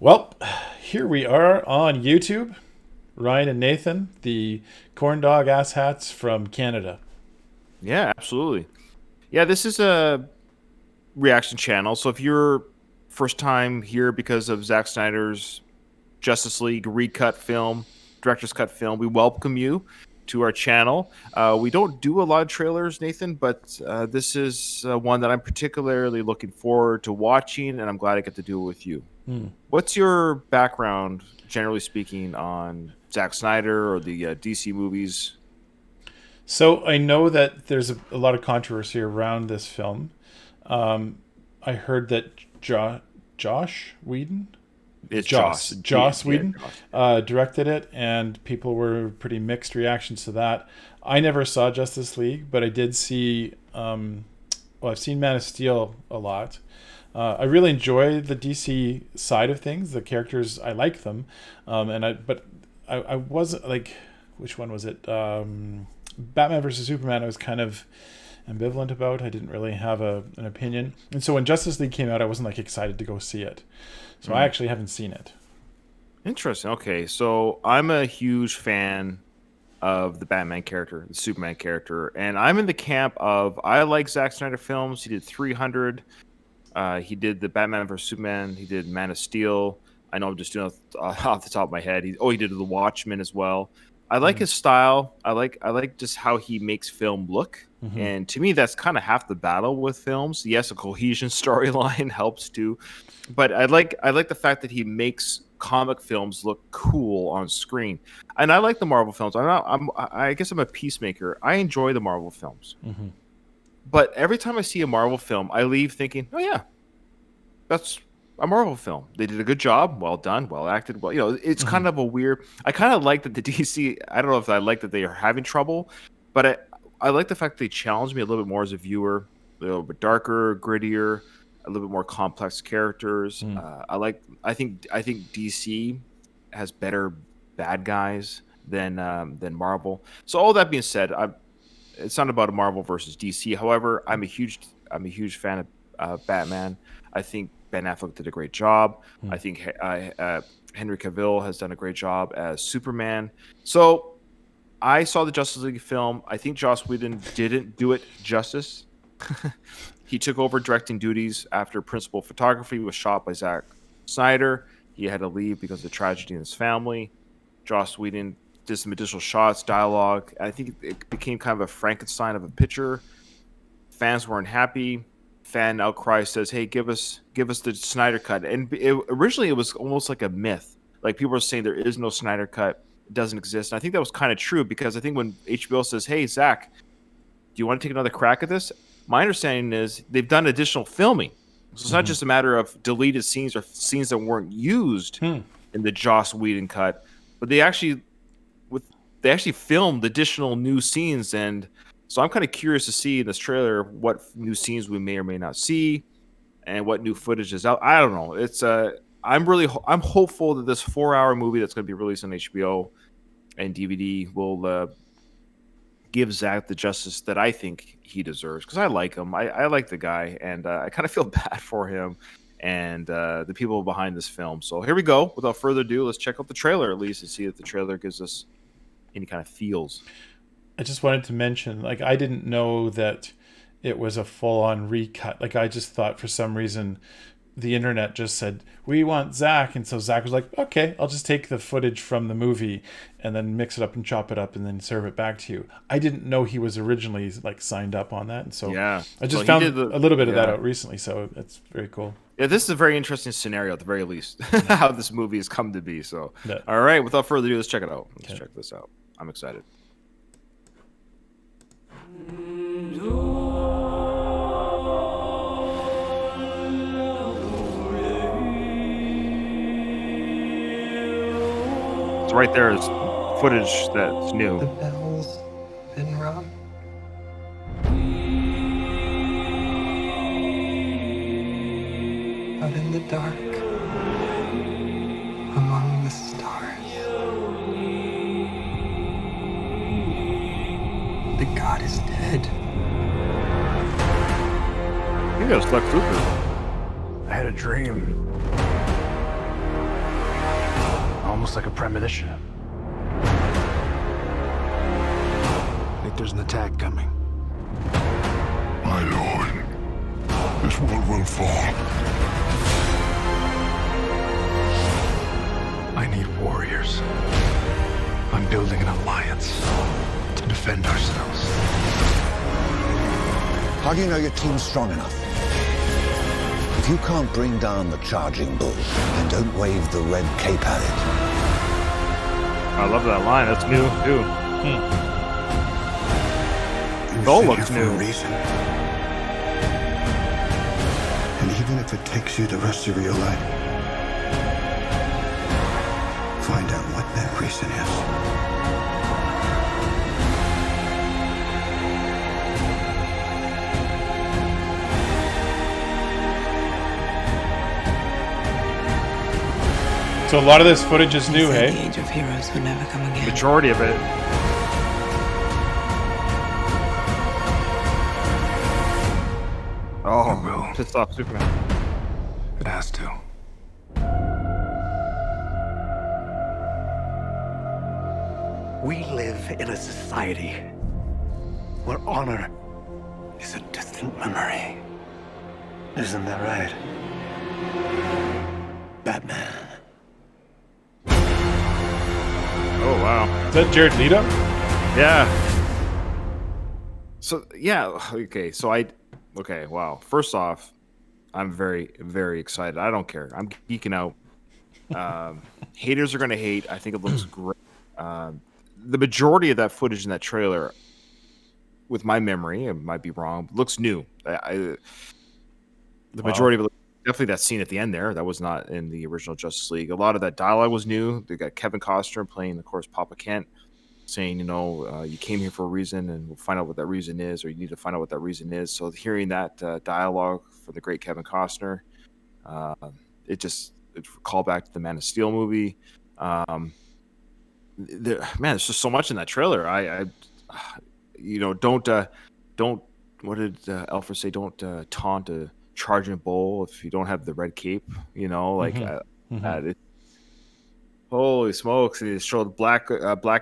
Well, here we are on YouTube. Ryan and Nathan, the corn dog asshats from Canada. Yeah, absolutely. Yeah, this is a reaction channel. So if you're first time here because of Zack Snyder's Justice League recut film, director's cut film, we welcome you to our channel. We don't do a lot of trailers, Nathan, but this is one that I'm particularly looking forward to watching, and I'm glad I get to do it with you. What's your background, generally speaking, on Zack Snyder or the DC movies? So I know that there's a lot of controversy around this film. I heard that Josh Whedon, It's Joss Whedon, Joss. directed it, and people were pretty mixed reactions to that. I never saw Justice League, but I did see. Well, I've seen Man of Steel a lot. I really enjoy the DC side of things. The characters, I like them, but I wasn't like, which one was it? Batman versus Superman. I was kind of ambivalent about. I didn't really have an opinion, and so when Justice League came out, I wasn't like excited to go see it. So I actually haven't seen it. Interesting. Okay, so I'm a huge fan of the Batman character, the Superman character, and I'm in the camp of I like Zack Snyder films. He did 300. He did the Batman vs Superman. He did Man of Steel. I know I'm just doing off the top of my head. He did The Watchmen as well. I like his style. I like just how he makes film look. And to me, that's kind of half the battle with films. Yes, a cohesion storyline helps too, but I like the fact that he makes comic films look cool on screen. And I like the Marvel films. I guess I'm a peacemaker. I enjoy the Marvel films. But every time I see a Marvel film, I leave thinking, "Oh yeah, that's a Marvel film. They did a good job. Well done. Well acted. Well, it's kind of a weird. I kind of like that the DC. I don't know if I like that they are having trouble, but I like the fact they challenge me a little bit more as a viewer. A little bit darker, grittier, a little bit more complex characters. I think DC has better bad guys than Marvel. So all that being said, it's not about a Marvel versus DC. However, I'm a huge fan of Batman. I think Ben Affleck did a great job. I think Henry Cavill has done a great job as Superman. So I saw the Justice League film. I think Joss Whedon didn't do it justice. He took over directing duties after principal photography was shot by Zack Snyder. He had to leave because of the tragedy in his family. Joss Whedon did some additional shots, dialogue. I think it became kind of a Frankenstein of a picture. Fans weren't happy. Fan outcry says, "Hey, give us the Snyder cut." And originally, it was almost like a myth. Like people were saying there is no Snyder cut, it doesn't exist. And I think that was kind of true because I think when HBO says, "Hey, Zach, do you want to take another crack at this?" My understanding is they've done additional filming, so it's not just a matter of deleted scenes or scenes that weren't used in the Joss Whedon cut, but they actually filmed additional new scenes. And so I'm kind of curious to see in this trailer what new scenes we may or may not see and what new footage is out. I don't know. It's I'm hopeful that this 4-hour movie that's going to be released on HBO and DVD will give Zach the justice that I think he deserves, because I like him. I like the guy, and I kind of feel bad for him and the people behind this film. So here we go. Without further ado, let's check out the trailer at least and see if the trailer gives us any kind of feels. I just wanted to mention, like, I didn't know that it was a full-on recut. Like, I just thought for some reason the internet just said, "We want Zach," and so Zach was like, "Okay, I'll just take the footage from the movie and then mix it up and chop it up and then serve it back to you." I didn't know he was originally like signed up on that, and so Yeah, I just so found a little bit of that out recently, so it's very cool. Yeah, this is a very interesting scenario at the very least, how this movie has come to be. So, Yeah. all right, without further ado, let's check it out. Let's check this out. I'm excited. So right there is footage that's new. The bell's been rung. out in the dark among the stars. The god is dead. I think that was Lex Luthor. I had a dream. Almost like a premonition. I think there's an attack coming. My lord, this world will fall. I need warriors. I'm building an alliance to defend ourselves. How do you know your team's strong enough? If you can't bring down the charging bull, then don't wave the red cape at it. I love that line. That's new too. It all looks new. Reason. And even if it takes you the rest of your life, find out what that reason is. So a lot of this footage is new, The hey? age of heroes would never come again. Majority of it. Oh, will. pissed off Superman. It has to. We live in a society where honor is a distant memory. Isn't that right? Batman. Oh wow. Is that Jared Leto? Yeah. So yeah, okay. So okay, wow. First off, I'm very, very excited. I don't care. I'm geeking out. Haters are gonna hate. I think it looks great. The majority of that footage in that trailer, with my memory, I might be wrong, looks new. The majority of it, definitely that scene at the end there, that was not in the original Justice League. A lot of that dialogue was new. They got Kevin Costner playing, of course, Papa Kent, saying, you came here for a reason, and we'll find out what that reason is, or you need to find out what that reason is. So hearing that dialogue from the great Kevin Costner, it called back to the Man of Steel movie. Man, there's just so much in that trailer. Don't. What did Alfred say? Don't taunt a charging bull if you don't have the red cape. Holy smokes! And they showed black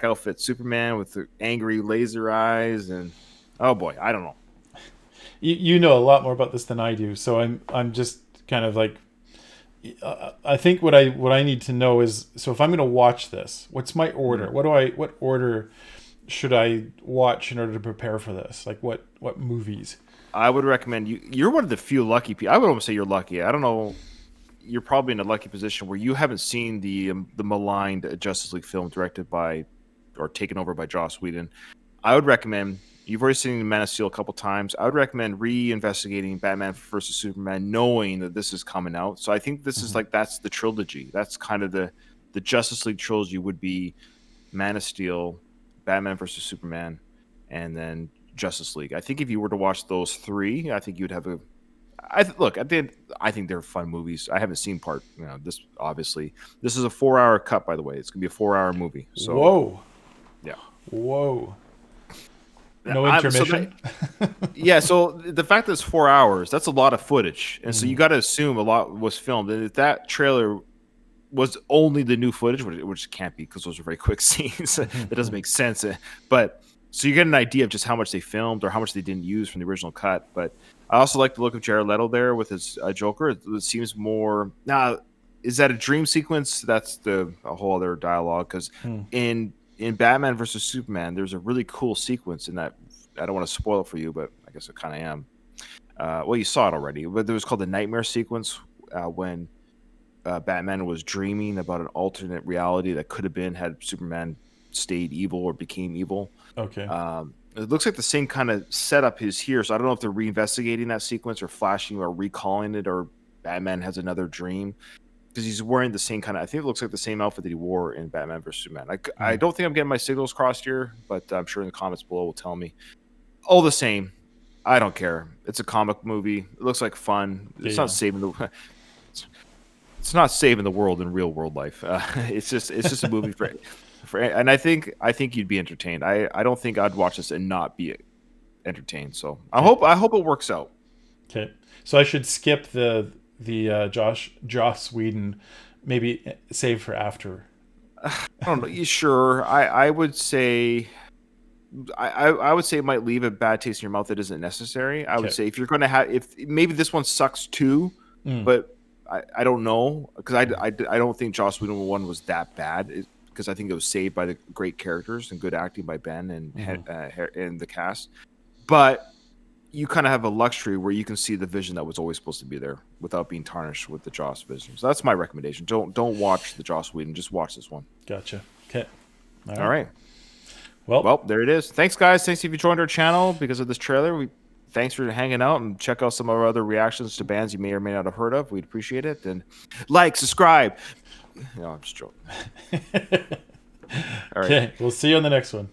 outfit Superman with the angry laser eyes, and oh boy, I don't know. You know a lot more about this than I do, so I'm just kind of like. I think what I need to know is, so if I'm going to watch this, what's my order? What order should I watch in order to prepare for this? Like what movies? I would recommend you're one of the few lucky people. I would almost say you're lucky. I don't know. You're probably in a lucky position where you haven't seen the maligned Justice League film directed by or taken over by Joss Whedon. I would recommend. You've already seen Man of Steel a couple times. I would recommend reinvestigating Batman vs Superman, knowing that this is coming out. So I think this is that's the trilogy. That's kind of the Justice League trilogy would be Man of Steel, Batman vs Superman, and then Justice League. I think if you were to watch those three, I think you'd have a. Look, at the end, I think they're fun movies. I haven't seen this. Obviously, this is a 4-hour cut. By the way, it's gonna be a 4-hour movie. So whoa, yeah, whoa. No intermission. So the fact that it's 4 hours, that's a lot of footage, and so you got to assume a lot was filmed. And if that trailer was only the new footage, which can't be because those are very quick scenes, that doesn't make sense. But so you get an idea of just how much they filmed or how much they didn't use from the original cut. But I also like the look of Jared Leto there with his Joker. It seems more now. Is that a dream sequence? That's a whole other dialogue because in Batman versus Superman, there's a really cool sequence in that. I don't want to spoil it for you, but I guess I kind of am. Well, you saw it already, but it was called the Nightmare sequence when Batman was dreaming about an alternate reality that could have been had Superman stayed evil or became evil. Okay. It looks like the same kind of setup is here, so I don't know if they're reinvestigating that sequence or flashing or recalling it, or Batman has another dream. Because he's wearing the same kind of, I think it looks like the same outfit that he wore in Batman vs. Superman. I don't think I'm getting my signals crossed here, but I'm sure in the comments below will tell me. All the same, I don't care. It's a comic movie. It looks like fun. It's not saving the it's not saving the world in real world life. It's just a movie for and I think you'd be entertained. I don't think I'd watch this and not be entertained. So I hope it works out. Okay, so I should skip the Joss Whedon, maybe save for after. I don't know. Sure, I would say. I would say it might leave a bad taste in your mouth that isn't necessary. I would say if you're going to have, if maybe this one sucks too, but I don't know, because I don't think Joss Whedon one was that bad, because I think it was saved by the great characters and good acting by Ben and the cast. But you kind of have a luxury where you can see the vision that was always supposed to be there without being tarnished with the Joss vision. So that's my recommendation. Don't watch the Joss Whedon. Just watch this one. Gotcha. Okay. All right. Well, there it is. Thanks, guys. Thanks if you joined our channel because of this trailer. Thanks for hanging out, and check out some of our other reactions to bands you may or may not have heard of. We'd appreciate it. And like, subscribe. No, I'm just joking. All right. Okay. We'll see you on the next one.